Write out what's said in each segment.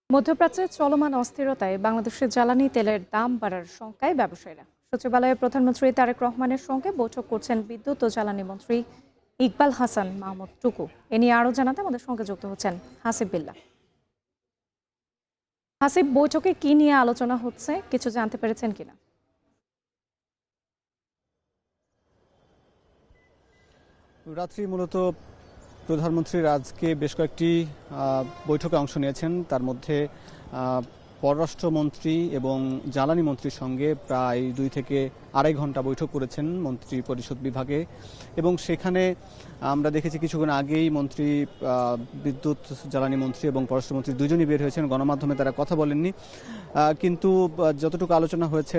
মধ্যপ্রাচ্যে চলমান অস্থিরতায় বাংলাদেশের জ্বালানি তেলের দাম বাড়ার শঙ্কায় ব্যবসায়ীরা। সচিবালয়ে প্রধানমন্ত্রী তারেক রহমানের সঙ্গে বৈঠক করছেন বিদ্যুৎ ও জ্বালানি মন্ত্রী ইকবাল হাসান মাহমুদ টুকু। এ নিয়ে আরও জানাতে আমাদের সঙ্গে যুক্ত হচ্ছেন হাসিব বিল্লাহ। হাসিব, বৈঠকে কি নিয়ে আলোচনা হচ্ছে, কিছু জানতে পেরেছেন কিনা? রাত্রি মূলত প্রধানমন্ত্রীর আজকে বেশ কয়েকটি বৈঠকে অংশ নিয়েছেন। তার মধ্যে পররাষ্ট্রমন্ত্রী এবং জ্বালানি মন্ত্রীর সঙ্গে প্রায় 2 থেকে আড়াই ঘন্টা বৈঠক করেছেন মন্ত্রী পরিষদ বিভাগে, এবং সেখানে আমরা দেখেছি কিছুক্ষণ আগেই মন্ত্রী বিদ্যুৎ জ্বালানি মন্ত্রী এবং পররাষ্ট্রমন্ত্রী দুজনই বের হয়েছেন, গণমাধ্যমে তারা কথা বলেননি। কিন্তু যতটুকু আলোচনা হয়েছে,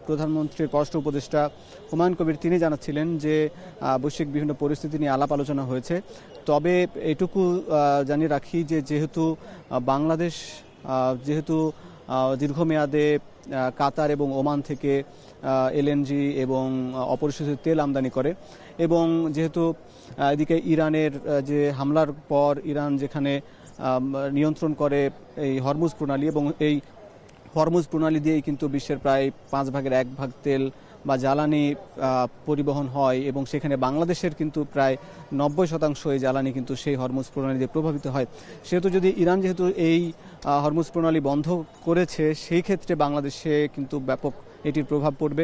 প্রধানমন্ত্রীর পররাষ্ট্র উপদেষ্টা হুমায়ুন কবির তিনি জানাচ্ছিলেন যে বৈশ্বিক বিভিন্ন পরিস্থিতি নিয়ে আলাপ আলোচনা হয়েছে। তবে এটুকু জানিয়ে রাখি যে বাংলাদেশ দীর্ঘমেয়াদে কাতার এবং ওমান থেকে এলএনজি এবং অপরিশোধিত তেল আমদানি করে, এবং যেহেতু এদিকে ইরানের যে হামলার পর ইরান যেখানে নিয়ন্ত্রণ করে এই হরমুজ প্রণালী, এবং এই হরমুজ প্রণালী দিয়েই কিন্তু বিশ্বের প্রায় 5 ভাগের 1 ভাগ তেল বা জ্বালানি পরিবহন হয়, এবং সেখানে বাংলাদেশের কিন্তু প্রায় 90% এই জ্বালানি কিন্তু সেই হরমুজ প্রণালী দিয়ে প্রভাবিত হয়। সেহেতু যদি ইরান যেহেতু এই হরমুজ প্রণালী বন্ধ করেছে, সেই ক্ষেত্রে বাংলাদেশে কিন্তু ব্যাপক এটির প্রভাব পড়বে।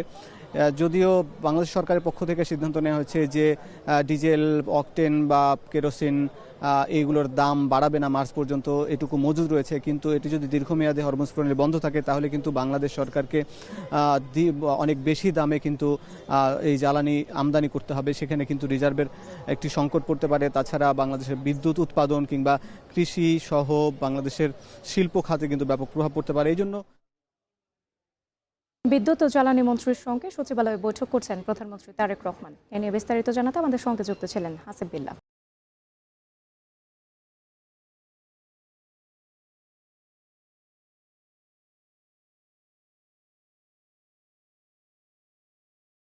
যদিও বাংলাদেশ সরকারের পক্ষ থেকে সিদ্ধান্ত নেওয়া হয়েছে যে ডিজেল, অকটেন বা কেরোসিন এইগুলোর দাম বাড়াবে না মার্চ পর্যন্ত, এটুকু মজুদ রয়েছে। কিন্তু এটি যদি দীর্ঘমেয়াদে হরমুজ প্রণালী বন্ধ থাকে, তাহলে কিন্তু বাংলাদেশ সরকারকে অনেক বেশি দামে কিন্তু এই জ্বালানি আমদানি করতে হবে। সেখানে কিন্তু রিজার্ভের একটি সংকট পড়তে পারে। তাছাড়া বাংলাদেশের বিদ্যুৎ উৎপাদন কিংবা কৃষি সহ বাংলাদেশের শিল্প খাতে কিন্তু ব্যাপক প্রভাব পড়তে পারে। এই জন্য বিদ্যুৎ ও জ্বালানি মন্ত্রীর সঙ্গে সচিবালয়ে বৈঠক করছেন প্রধানমন্ত্রী তারেক রহমান। এ নিয়ে বিস্তারিত জানাতে আমাদের সঙ্গে যুক্ত ছিলেন হাসিব বিল্লাহ।